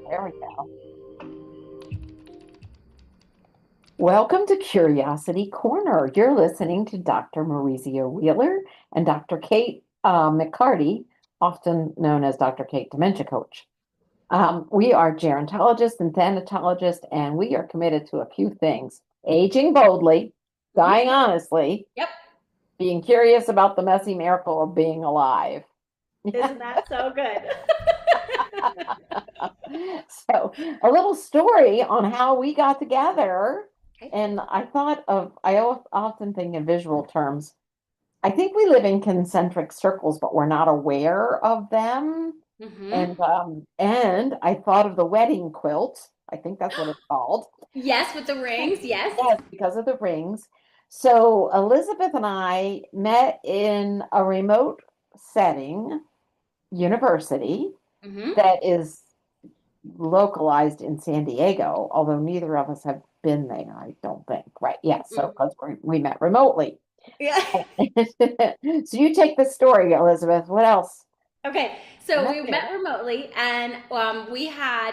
There we go. Welcome to Curiosity Corner. You're listening to Dr. Mirizio-Wheeler and Dr. Cate McCarty, often known as Dr. Cate Dementia Coach. We are gerontologists and thanatologists, and we are committed to a few things: aging boldly, dying honestly, Yep. being curious about the messy miracle of being alive. Isn't that so good? So, a little story on how we got together. Okay. And I often think in visual terms. I think we live in concentric circles, but we're not aware of them. Mm-hmm. And I thought of the wedding quilt. I think that's what it's called. Yes, with the rings. Yes. Yes, because of the rings. So Elizabeth and I met in a remote setting, university, Mm-hmm. that is localized in San Diego, although neither of us have been there, I don't think. Right. Yeah. So Mm. because we met remotely. Yeah. So you take the story, Elizabeth. What else? Okay, I so met we met there. remotely, and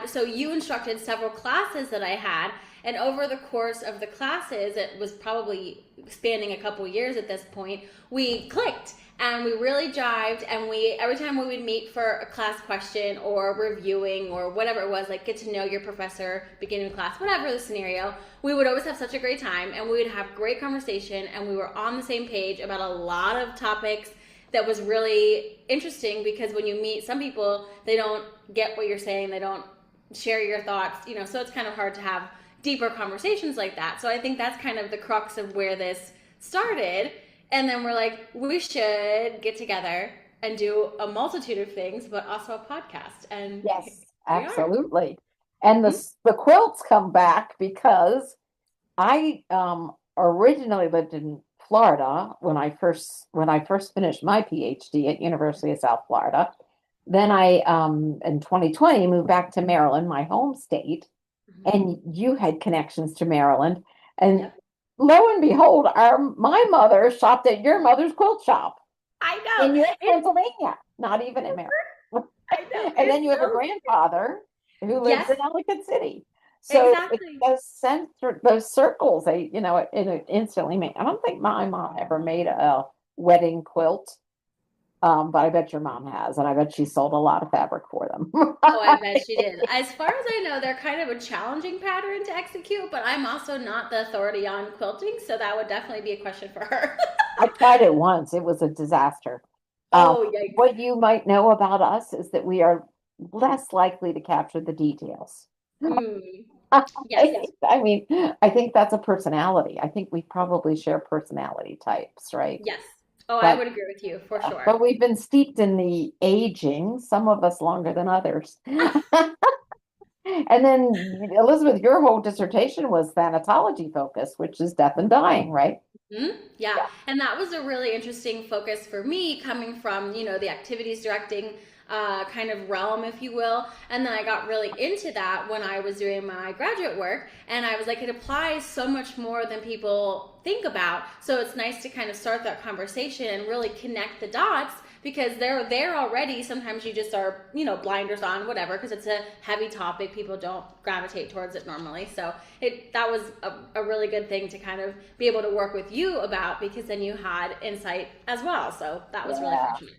so you instructed several classes that I had, and over the course of the classes, it was probably spanning a couple years at this point, we clicked and we really jived, and we every time we would meet for a class question or reviewing or whatever it was, like get to know your professor, beginning of class, whatever the scenario, we would always have such a great time, and we would have great conversation, and we were on the same page about a lot of topics that was really interesting because when you meet some people, they don't get what you're saying, they don't share your thoughts, so it's kind of hard to have deeper conversations like that. So I think that's kind of the crux of where this started. And then we're like, we should get together and do a multitude of things, but also a podcast. And here Yes, we are. absolutely. And Mm-hmm. the quilts come back because I originally lived in Florida when I first finished my PhD at University of South Florida. Then I in 2020 moved back to Maryland, my home state, Mm-hmm. and you had connections to Maryland. And Yep. lo and behold, my mother shopped at your mother's quilt shop I know. in York, It's, Pennsylvania, not even in Maryland. I know. And then It's you have a so, grandfather who lives yes, in Ellicott City. So it's exactly. those circles, it instantly made. I don't think my mom ever made a wedding quilt, but I bet your mom has, and I bet she sold a lot of fabric for them. Oh, I bet she did. As far as I know, they're kind of a challenging pattern to execute, but I'm also not the authority on quilting, so that would definitely be a question for her. I tried it once. It was a disaster. Um, Oh, yikes. what you might know about us is that we are less likely to capture the details. Mm, I yes, I mean, I think that's a personality. I think we probably share personality types, right? yes. Oh, I But would agree with you for sure. but we've been steeped in the aging, some of us longer than others. And then Elizabeth, your whole dissertation was thanatology focused, which is death and dying, right? Mhm. Yeah. Yeah. And that was a really interesting focus for me coming from, the activities directing kind of realm, if you will. And then I got really into that when I was doing my graduate work. And I was like, it applies so much more than people think about. So it's nice to kind of start that conversation and really connect the dots because they're there already. Sometimes you just are, blinders on, whatever, because it's a heavy topic. People don't gravitate towards it normally. So that was a really good thing to kind of be able to work with you about because then you had insight as well. So that was really Yeah. fortunate.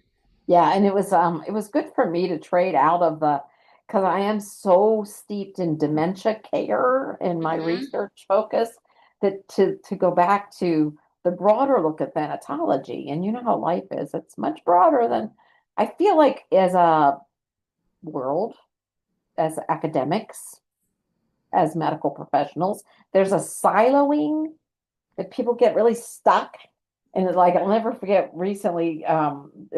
Yeah, and it was good for me to trade out of the because I am so steeped in dementia care in my Mm-hmm. research focus that to go back to the broader look at thanatology, and you know how life is, it's much broader than I feel like as a world, as academics, as medical professionals, there's a siloing that people get really stuck. And like I'll never forget recently,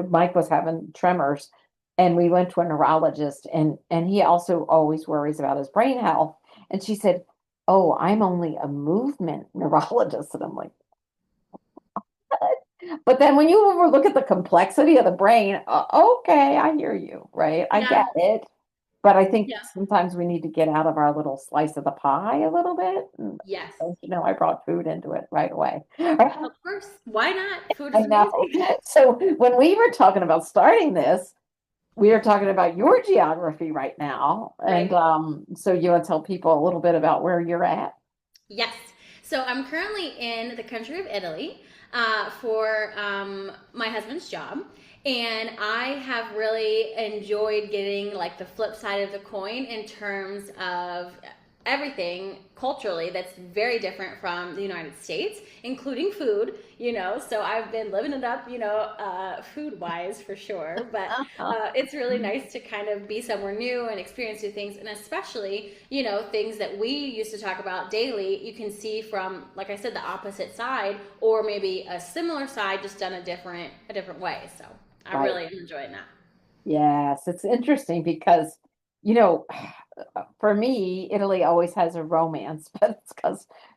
Mike was having tremors and we went to a neurologist and he also always worries about his brain health. And she said, "Oh, I'm only a movement neurologist." And I'm like, but then when you overlook at the complexity of the brain, okay, I hear you, right? I get Yeah. it. But I think Yeah. sometimes we need to get out of our little slice of the pie a little bit. And, Yes. I brought food into it right away. Of course. Why not? Food I is know. amazing. So when we were talking about starting this, we are talking about your geography right now. And Right. so you want to tell people a little bit about where you're at? Yes. So I'm currently in the country of Italy for my husband's job. And I have really enjoyed getting like the flip side of the coin in terms of everything culturally that's very different from the United States, including food, So I've been living it up, food wise for sure. But it's really nice to kind of be somewhere new and experience new things. And especially, things that we used to talk about daily, you can see from, like I said, the opposite side or maybe a similar side, just done a different way. So I Right. really am enjoying that. Yes, it's interesting because, you know, for me, Italy always has a romance, but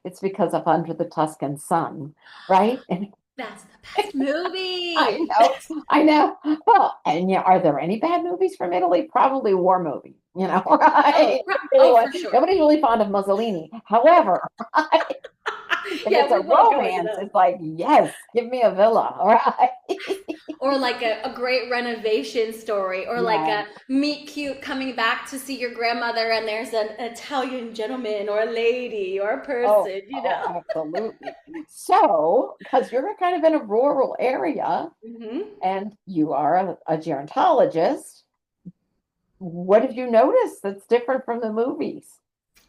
it's because of Under the Tuscan Sun, right? And That's the best I movie. know, I know. Well, and yeah, are there any bad movies from Italy? Probably war movies, Oh, right? for sure. Nobody's really fond of Mussolini. However, if Yeah, it's a we won't go into romance, those. it's like, yes, give me a villa, all right? Or like a great renovation story, or like Yeah. a meet cute coming back to see your grandmother, and there's an Italian gentleman or a lady or a Oh, person. oh, absolutely. So, because you're kind of in a rural area Hmm. and you are a gerontologist, what have you noticed that's different from the movies?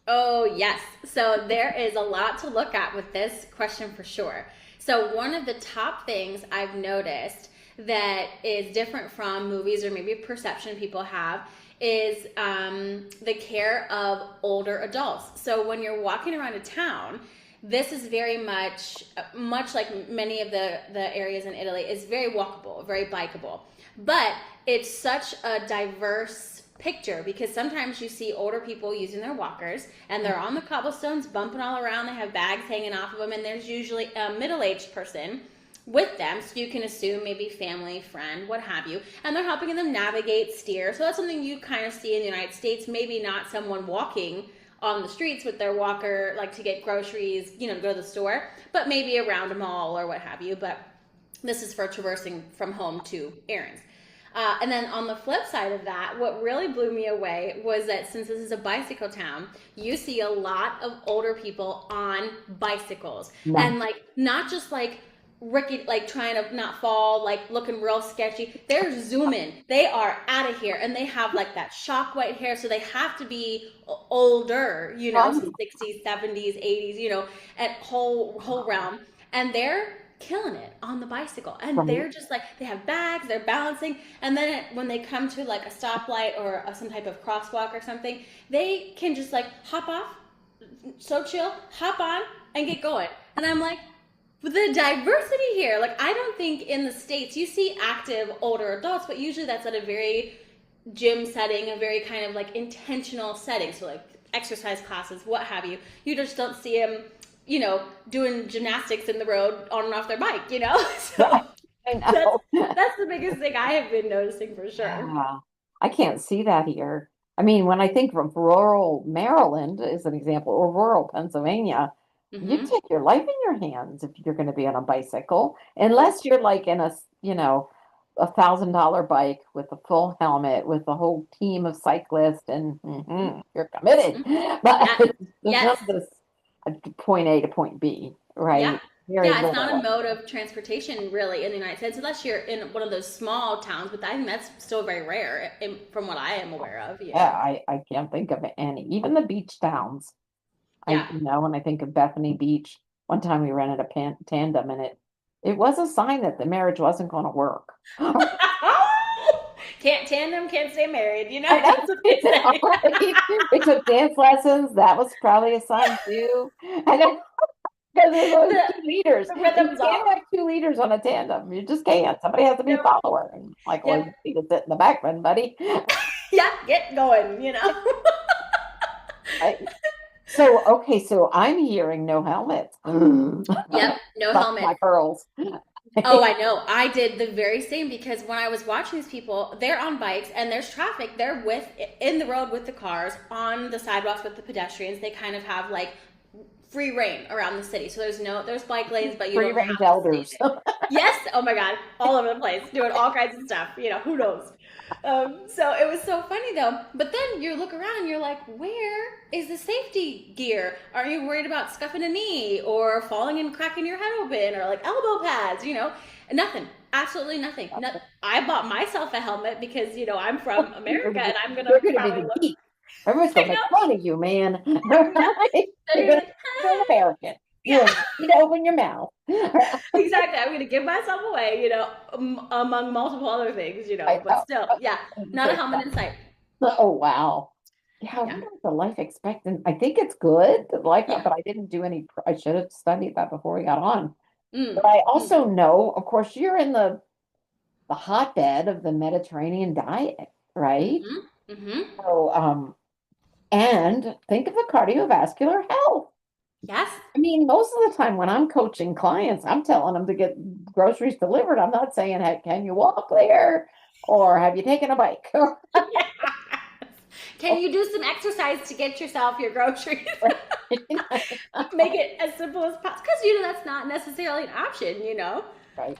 Oh, yes. So there is a lot to look at with this question for sure. So, one of the top things I've noticed that is different from movies or maybe a perception people have is the care of older adults. So, when you're walking around a town, this is very much like many of the areas in Italy, is very walkable, very bikeable. But it's such a diverse picture because sometimes you see older people using their walkers and they're on the cobblestones bumping all around. They have bags hanging off of them, and there's usually a middle-aged person with them, so you can assume maybe family, friend, what have you, and they're helping them navigate, steer. So that's something you kind of see in the United States, maybe not someone walking on the streets with their walker like to get groceries, to go to the store, but maybe around a mall or what have you. But this is for traversing from home to errands. And then on the flip side of that, what really blew me away was that since this is a bicycle town, you see a lot of older people on bicycles. No. And like, not just like Ricky, like trying to not fall, like looking real sketchy. They're zooming. They are out of here. And they have like that shock white hair. So they have to be older, so Um, 60s, 70s, 80s, at whole realm. And they're killing it on the bicycle, and right. they're just like, they have bags, they're balancing, and then when they come to like a stoplight or some type of crosswalk or something, they can just like hop off, so chill, hop on and get going. And I'm like, the diversity here, like I don't think in the States you see active older adults, but usually that's at a very gym setting, a very kind of like intentional setting, so like exercise classes, what have you. You just don't see them, doing gymnastics in the road on and off their bike. So Right. I that's know. that's the biggest thing I have been noticing for sure. Yeah. I can't see that here. I mean, when I think of rural Maryland as an example, or rural Pennsylvania, you Hmm. take your life in your hands if you're going to be on a bicycle, unless you're like in $1,000 bike with a full helmet with a whole team of cyclists and you're committed. But Yeah. it's Yes. not this point A to point B, Yeah. right? Very Yeah, it's not a little. mode of transportation really in the United States, unless you're in one of those small towns, but I think that's still very rare from what I am aware of. Yeah, I can't think of any. Even the beach towns. Yeah. When I think of Bethany Beach, one time we rented a tandem and it was a sign that the marriage wasn't going to work. Can't tandem, can't stay married, I know. that's what they say. Right? We took dance lessons. That was probably a sign too. I know because there's always the, two leaders. the You rhythm's can't off. have two leaders on a tandem. You just can't. Somebody has to be Yep. follower. And like, well, Yep. you need to sit in the back one, buddy. Yeah, get going. I, so okay, so I'm hearing no helmets. Yep, no Bust helmet. my pearls. Oh, I know. I did the very same because when I was watching these people, they're on bikes and there's traffic. They're in the road with the cars, on the sidewalks with the pedestrians. They kind of have like free reign around the city. So there's bike lanes, but you Free don't range have to stay elders. there. Yes. Oh my God. All over the place, doing all kinds of stuff. Who knows? So it was so funny though. But then you look around and you're like, where is the safety gear? Are you worried about scuffing a knee or falling and cracking your head open or like elbow pads, Nothing. Absolutely nothing. No, I bought myself a helmet because, I'm from You're America gonna be, and I'm going to you're gonna be probably the look, geek. Everyone's I gonna make know. fun of you, man. Yeah. Right? They're gonna be like, You're an American. yeah. You need to open your mouth. Exactly. I'm going to give myself away, among multiple other things, I but know. still, yeah, not a So, helmet in sight. oh wow. Yeah, I Yeah. wonder what the life expectancy. I think it's good, the life, Yeah. but I didn't do any. I should have studied that before we got on. Mm. But I Mm. also know, of course, you're in the hotbed of the Mediterranean diet, right? Mm-hmm. Mm-hmm. So, and think of the cardiovascular health. Yes. I mean, most of the time when I'm coaching clients, I'm telling them to get groceries delivered. I'm not saying, hey, can you walk there? Or have you taken a bike? Yes. Can you do some exercise to get yourself your groceries? Make it as simple as possible because that's not necessarily an option, Right.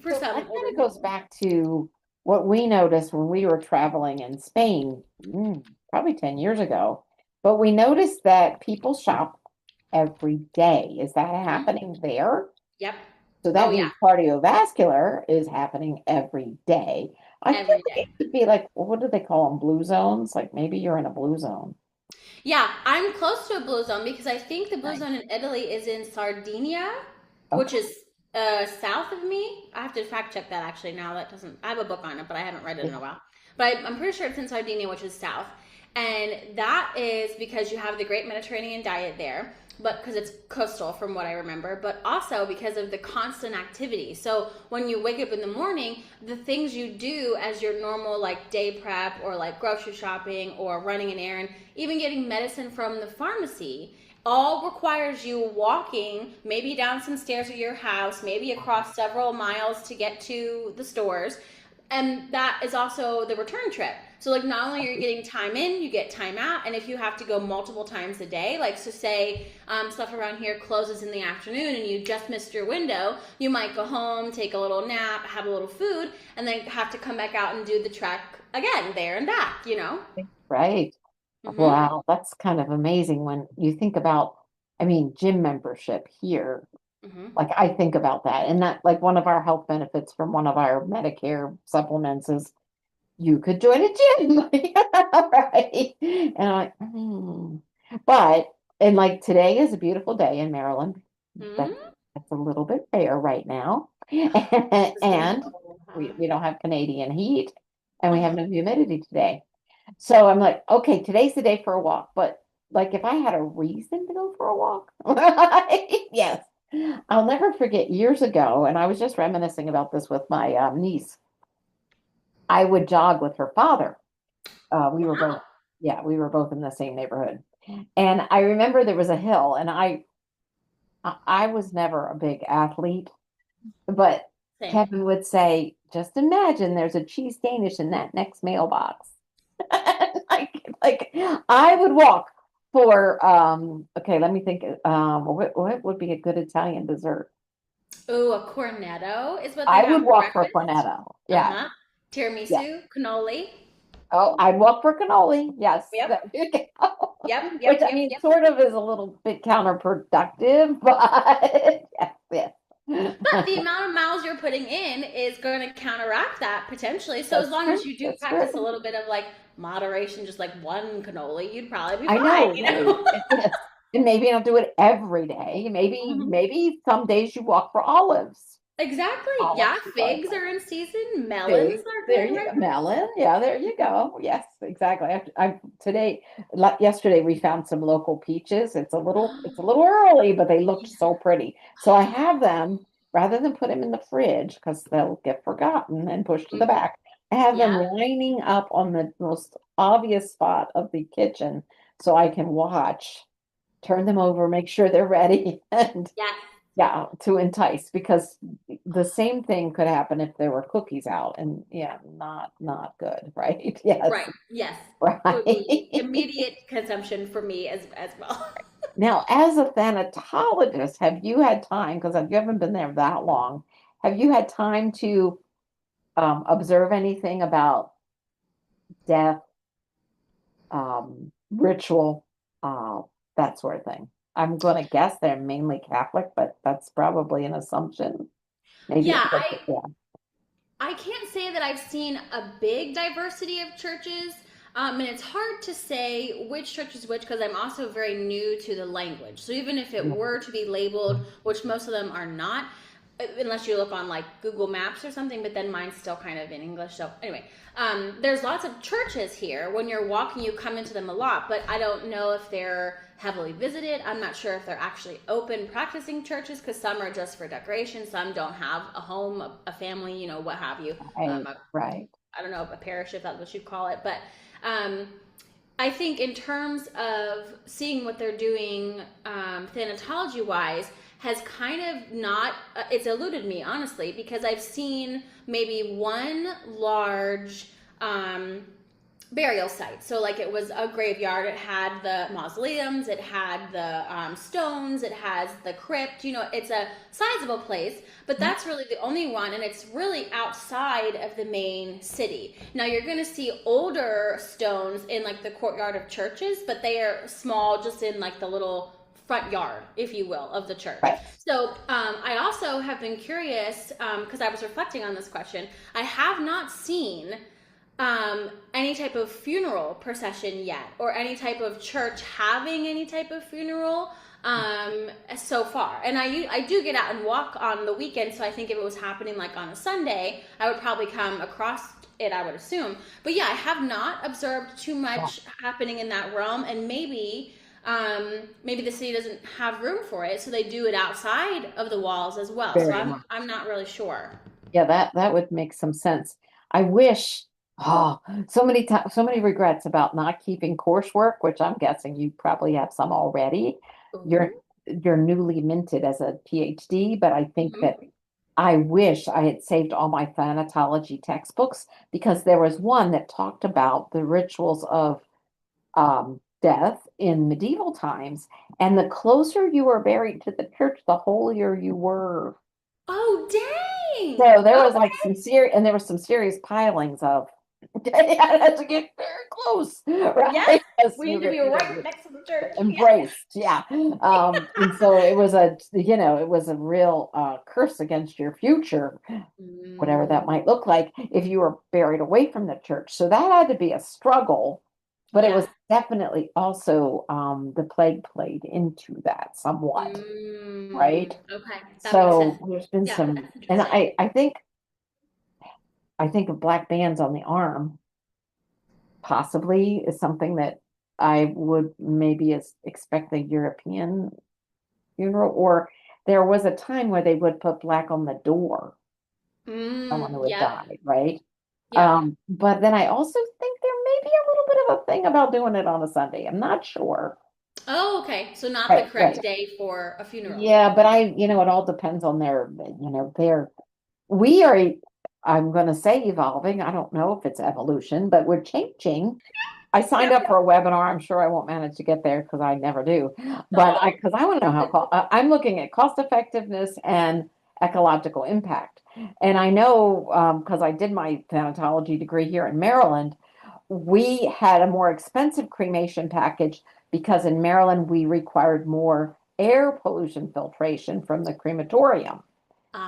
for So that some kind older of goes people. back to what we noticed when we were traveling in Spain, probably 10 years ago. But we noticed that people shop every day. Is that Hmm. happening there? Yep. So Oh that yeah. means cardiovascular is happening every day. I feel Every like day. it could be like, what do they call them? Blue zones? Like maybe you're in a blue zone. Yeah, I'm close to a blue zone because I think the blue Nice. zone in Italy is in Sardinia, which Okay. is south of me. I have to fact check that actually now. That doesn't, I have a book on it, but I haven't read it in a while. But I'm pretty sure it's in Sardinia, which is south. And that is because you have the Great Mediterranean diet there, but because it's coastal from what I remember, but also because of the constant activity. So when you wake up in the morning, the things you do as your normal like day prep or like grocery shopping or running an errand, even getting medicine from the pharmacy, all requires you walking maybe down some stairs at your house, maybe across several miles to get to the stores. And that is also the return trip. So like not only are you getting time in, you get time out. And if you have to go multiple times a day, like so say stuff around here closes in the afternoon and you just missed your window, you might go home, take a little nap, have a little food, and then have to come back out and do the trek again there and back. Right. Mm-hmm. Wow, that's kind of amazing when you think about, I mean, gym membership here. Mm-hmm. Like I think about that. And that like one of our health benefits from one of our Medicare supplements is you could join a gym. Right. And I'm like, But and like today is a beautiful day in Maryland. That Mm-hmm. that's a little bit bare right now. It's been And so hot. we don't have Canadian heat and we have Uh-huh. no humidity today. So I'm like, okay, today's the day for a walk. But like if I had a reason to go for a walk, yes. I'll never forget years ago, and I was just reminiscing about this with my niece. I would jog with her father. We were both, Wow. yeah, we were both in the same neighborhood. And I remember there was a hill, and I was never a big athlete, but Same. Kevin would say, just imagine there's a cheese Danish in that next mailbox. like I would walk for okay, let me think. What would be a good Italian dessert? Ooh, a cornetto is what they I have would for walk for breakfast. cornetto. Yeah. Uh-huh. Yeah. Tiramisu, cannoli. Oh, I'd walk for cannoli. Yes. Yep. Yep. Yep. Which I Yep. mean Yep. sort of is a little bit counterproductive, but yes, But yes. the amount of miles you're putting in is going to counteract that potentially. So as That's long true. as you do That's practice a true. little bit of like moderation, just like one cannoli, you'd probably be I fine, know, right? Yes. And maybe not do it every day. Mhm. Maybe some days you walk for olives. Exactly. Yeah, Olives are figs are in season. Melons big. are There good you right go, melon. Yeah, there you go. Yes, exactly. Today, yesterday we found some local peaches. It's a now. little early, but they looked Yeah. so pretty. So I have them rather than put them in the fridge because they'll get forgotten and pushed to the Mhm. back. I have them Yeah. lining up on the most obvious spot of the kitchen so I can watch, turn them over, make sure they're ready, and Yes. yeah, to entice because the same thing could happen if there were cookies out and yeah, not good, right? Yes, Right. Yes. It would be right. immediate consumption for me as well. Now, as a thanatologist, have you had time, because you haven't been there that long, have you had time to observe anything about death, ritual, that sort of thing. I'm going to guess they're mainly Catholic, but that's probably an assumption. Maybe Yeah, I'm just, yeah. I can't say that I've seen a big diversity of churches. And it's hard to say which church is which because I'm also very new to the language. So even if it Yeah. were to be labeled, which most of them are not, unless you look on like Google Maps or something, but then mine's still kind of in English. So anyway, there's lots of churches here. When you're walking, you come into them a lot, but I don't know if they're heavily visited. I'm not sure if they're actually open practicing churches because some are just for decoration. Some don't have a home, a family, what have you. Right, right. I don't know, a parish if that's what you'd call it. But um, I think in terms of seeing what they're doing thanatology wise has kind of not, it's eluded me honestly because I've seen maybe one large burial site. So like it was a graveyard. It had the mausoleums. It had the stones. It has the crypt. It's a sizable place, but that's really the only one, and it's really outside of the main city. Now you're going to see older stones in like the courtyard of churches, but they are small, just in like the little front yard, if you will, of the church. Right. So I also have been curious because I was reflecting on this question. I have not seen any type of funeral procession yet, or any type of church having any type of funeral so far. And I do get out and walk on the weekend, so I think if it was happening like on a Sunday, I would probably come across it, I would assume. But yeah, I have not observed too Yeah, much happening in that realm, and maybe the city doesn't have room for it, so they do it outside of the walls as well. So very I'm much. I'm not really sure. Yeah, that would make some sense. I wish, oh, so many times, so many regrets about not keeping coursework, which I'm guessing you probably have some already. You're Ooh. you're newly minted as a PhD, but I think that Mhm. I wish I had saved all my thanatology textbooks because there was one that talked about the rituals of death in medieval times, and the closer you were buried to the church, the holier you were. Oh, dang. So there was like Okay. some serious, and there was some serious pilings of. You had to get very close, Yeah. right? Because We need to be right next to the church. Yeah. embraced, yeah. And so it was it was a real curse against your future, whatever that Mm, might look like, if you were buried away from the church. So that had to be a struggle, but it yeah. was definitely also the plague played into that somewhat, right? Okay. That makes sense. So there's been Yeah, some, that's and interesting. I think of black bands on the arm possibly is something that I would maybe expect a European funeral, or there was a time where they would put black on the door, someone who had Yep. died, right? Yep. But then I also think there may be a little bit of a thing about doing it on a Sunday. I'm not sure. Oh, okay. So not the Right, right. correct day for a funeral. Yeah, but it all depends on we are, I'm going to say evolving. I don't know if it's evolution, but we're changing. I signed Yep. up for a webinar. I'm sure I won't manage to get there because I never do. But Oh. because I want to know I'm looking at cost effectiveness and ecological impact. And I know because I did my thanatology degree here in Maryland, we had a more expensive cremation package because in Maryland we required more air pollution filtration from the crematorium,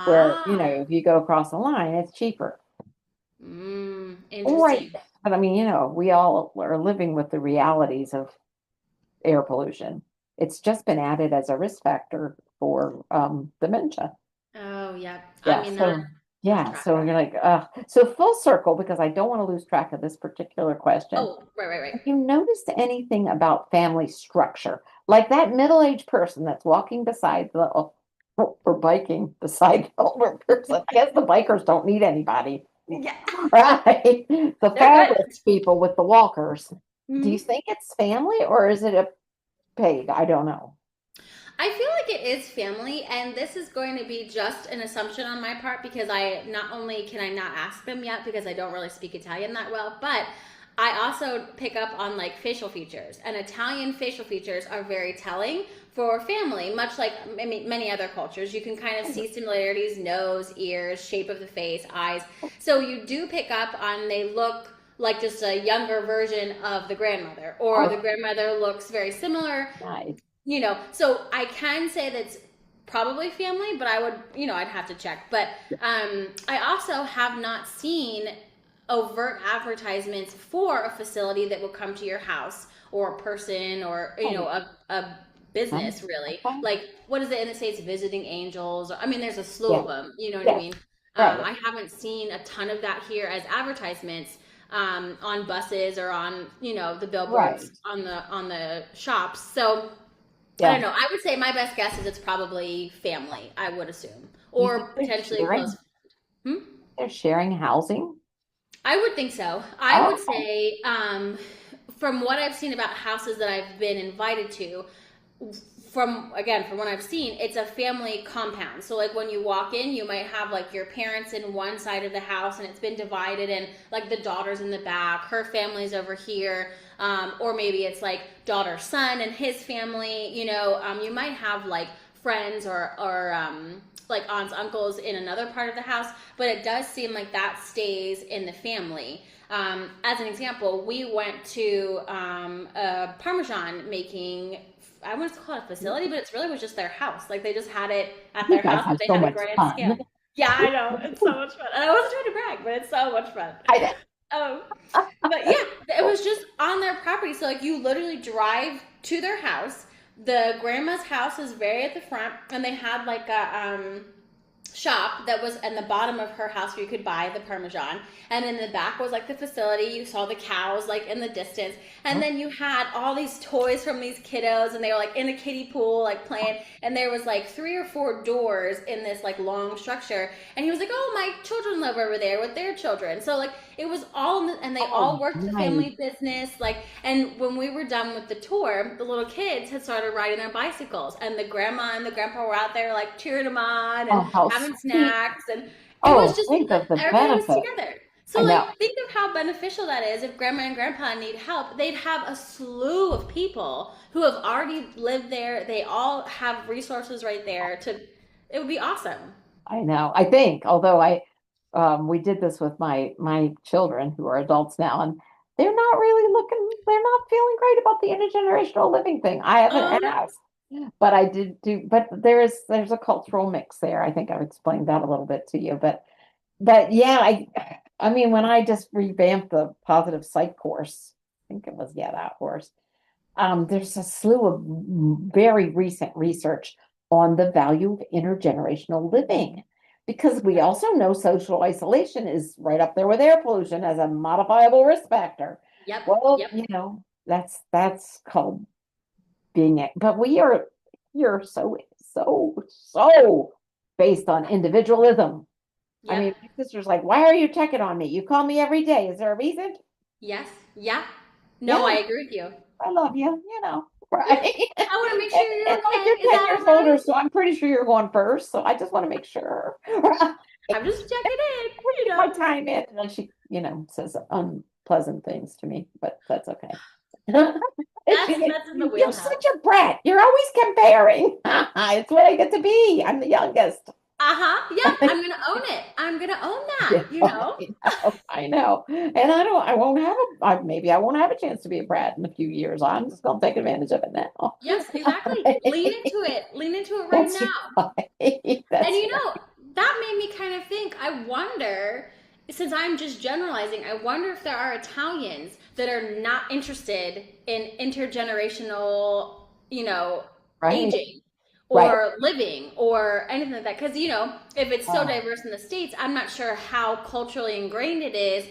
where, Ah. if you go across the line, it's cheaper. Right. Interesting. But I mean, we all are living with the realities of air pollution. It's just been added as a risk factor for dementia. Oh, yeah. I Yeah. mean that So, that's yeah. So tragic. you're like, so full circle, because I don't want to lose track of this particular question. Oh, right, right, right. Have you noticed anything about family structure? Like that middle-aged person that's walking beside or biking beside the older person. I guess the bikers don't need anybody. Yeah. Right. The They're good. fabulous people with the walkers. Do you Mhm. think it's family or is it a paid? I don't know. I feel like it is family, and this is going to be just an assumption on my part because I not only can I not ask them yet because I don't really speak Italian that well, but I also pick up on like facial features, and Italian facial features are very telling for family, much like many other cultures. You can kind of see similarities: nose, ears, shape of the face, eyes. So you do pick up on they look like just a younger version of the grandmother, or the Oh, grandmother looks very similar, nice. so I can say that's probably family, but I would, I'd have to check. But I also have not seen overt advertisements for a facility that will come to your house, or a person, or Right. a Nice. business, really. Okay. Like, what is it in the States? Visiting angels. I mean, there's a slew Yeah. of them. You know what I Yes. mean? Right. I haven't seen a ton of that here as advertisements on buses, or on the billboards Right. on the shops. So I don't Yeah. know. I would say my best guess is it's probably family, I would assume. You think Or they're potentially a close. sharing? Hmm? They're sharing housing? I would think so. I would Oh, say, from what I've seen about houses that I've been invited to, from what I've seen, it's a family compound. So like when you walk in, you might have like your parents in one side of the house, and it's been divided, and like the daughter's in the back, her family's over here, or maybe it's like daughter son and his family. You might have like friends, or like aunts, uncles in another part of the house, but it does seem like that stays in the family. As an example, we went to a Parmesan making, I wouldn't call it a facility, but it really was just their house. Like they just had it at you their guys house, have but they so had a much grand fun. scale. Yeah, I know. It's so much fun. And I wasn't trying to brag, but it's so much fun. I Um, but yeah, it was just on their property. So like you literally drive to their house. The grandma's house is very at the front, and they had like a shop that was in the bottom of her house where you could buy the parmesan, and in the back was like the facility. You saw the cows like in the distance, and then you had all these toys from these kiddos, and they were like in a kiddie pool like playing, and there was like 3 or 4 doors in this like long structure, and he was like, oh, my children live over there with their children. So like it was all in and they Oh, all worked the nice. family business. Like, and when we were done with the tour, the little kids had started riding their bicycles, and the grandma and the grandpa were out there like cheering them on and Oh, how having sweet. snacks, and it was Oh, just think of the everybody was benefit. together. So I like know. think of how beneficial that is. If grandma and grandpa need help, they'd have a slew of people who have already lived there. They all have resources right there to it would be awesome. I know. I think, although we did this with my children who are adults now, and they're not feeling great about the intergenerational living thing. I haven't Um asked, but I did do, but there's a cultural mix there. I think I've explained that a little bit to you, but yeah, I mean, when I just revamped the positive psych course, I think it was, yeah, that course. There's a slew of very recent research on the value of intergenerational living, because we also know social isolation is right up there with air pollution as a modifiable risk factor. yep, Well, yep, that's called being it, but you're so based on individualism. I yep. mean, my sister's like, why are you checking on me? You call me every day. Is there a reason? Yes. Yeah. No, I Yeah, agree with you. I love you, Yeah. right? I want to make And, sure you're and like okay. you're Is 10 that years all older, right? so I'm pretty sure you're going first. So I just want to make sure. I'm just checking in, My time in. And then she, says unpleasant things to me, but that's okay. That's She's like, that's in the you're wheelhouse. such a brat. You're always comparing. It's what I get to be. I'm the youngest. Uh-huh. Yeah, I'm gonna own it. I'm gonna own that, Yeah, you know? I know. And I won't have maybe I won't have a chance to be a brat in a few years. I'm just gonna take advantage of it now. Yes, exactly. Lean into it. Lean into it right That's now. right. And That's right. that made me kind of think, I wonder, since I'm just generalizing, I wonder if there are Italians that are not interested in intergenerational, Right. aging Right. or living or anything like that. Because, if it's so Oh, diverse in the States, I'm not sure how culturally ingrained it is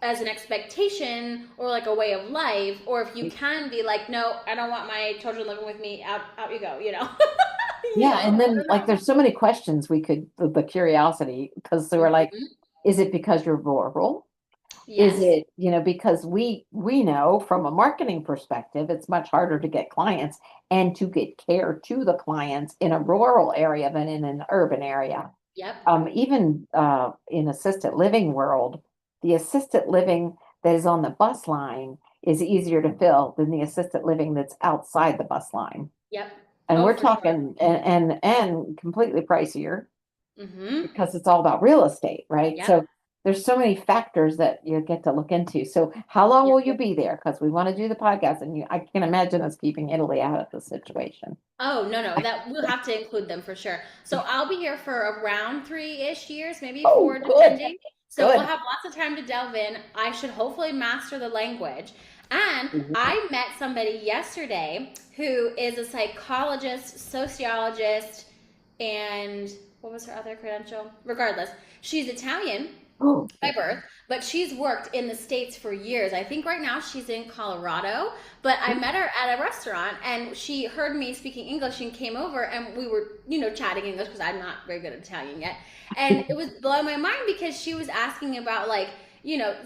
as an expectation or like a way of life, or if you can be like, no, I don't want my children living with me. Out you go, yeah. And I then don't like know. there's so many questions the curiosity, because they were like, Mhm. is it because you're rural? Is Yes. it, because we know from a marketing perspective, it's much harder to get clients and to get care to the clients in a rural area than in an urban area. Yep. Even in assisted living world, the assisted living that is on the bus line is easier to fill than the assisted living that's outside the bus line. Yep. And Oh, we're for sure. talking and completely pricier Mm-hmm. because it's all about real estate, right? Yep. So there's so many factors that you get to look into. So how long will you be there? Because we want to do the podcast, and I can imagine us keeping Italy out of the situation. Oh, no, no, that we'll have to include them for sure. So I'll be here for around 3-ish years, maybe Oh, four, good, depending. So we'll good. have lots of time to delve in. I should hopefully master the language. And Mhm. I met somebody yesterday who is a psychologist, sociologist, and what was her other credential? Regardless, she's Italian Oh, by birth, but she's worked in the States for years. I think right now she's in Colorado, but I met her at a restaurant and she heard me speaking English and came over and we were, chatting English because I'm not very good at Italian yet. And it was blowing my mind because she was asking about like,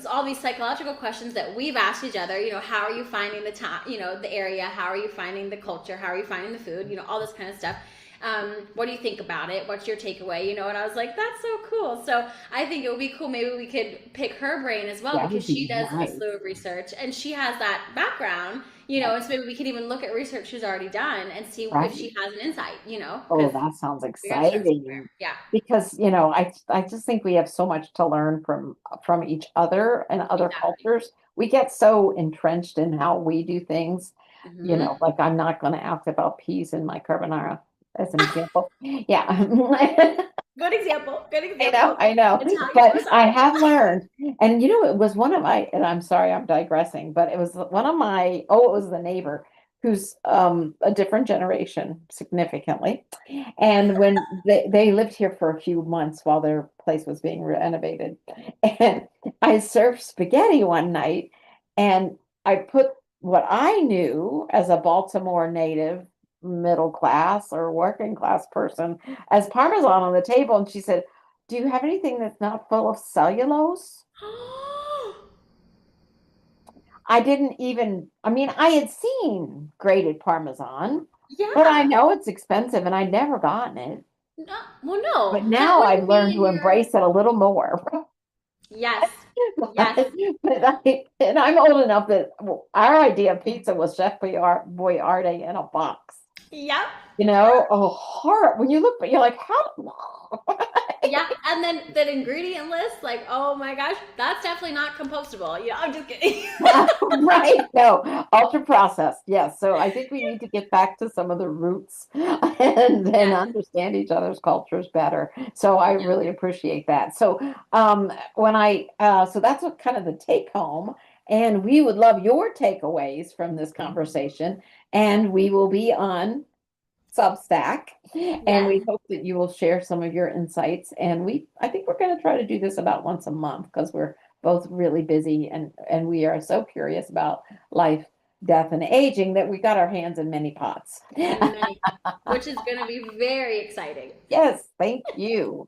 all these psychological questions that we've asked each other, how are you finding the time, the area, how are you finding the culture, how are you finding the food, all this kind of stuff. What do you think about it? What's your takeaway? And I was like, that's so cool. So I think it would be cool. Maybe we could pick her brain as well that because would be she does a nice. slew of research and she has that background, Yeah, and so maybe we could even look at research she's already done and see if right. she has an insight, Oh, because that sounds we gotta start somewhere. exciting. Yeah, Because, I just think we have so much to learn from each other and other exactly. cultures. We get so entrenched in how we do things. Hmm. Like I'm not going to ask about peas in my carbonara as an example. Yeah. Good example. Good I know, example. I know. Italian But I risotto. have learned, and it was one of my, and I'm sorry, I'm digressing, but it was one of my, oh, it was the neighbor who's a different generation significantly. And when they lived here for a few months while their place was being renovated. And I served spaghetti one night and I put what I knew as a Baltimore native, middle class or working class person as Parmesan on the table. And she said, "Do you have anything that's not full of cellulose?" I didn't even, I mean, I had seen grated Parmesan, but I Yeah. know it's expensive and I'd never gotten it. No, well, no, But that now I've wouldn't be learned in to your. embrace it a little more. Yes. But, Yes. and I'm old enough that our idea of pizza was Chef Boyardee in a box. Yep. Oh, horror. When you look, but you're like, how? Yeah, and then that ingredient list, like, oh my gosh, that's definitely not compostable. Yeah, I'm just kidding. Right. No, ultra processed. Yes. So I think we need to get back to some of the roots and then Yes. understand each other's cultures better. So I Yeah. really appreciate that. So so that's what kind of the take home. And we would love your takeaways from this conversation. And we will be on Substack, and Yes. we hope that you will share some of your insights. And I think we're going to try to do this about once a month because we're both really busy and we are so curious about life, death, and aging that we got our hands in many pots. And many, which is going to be very exciting. Yes, thank you.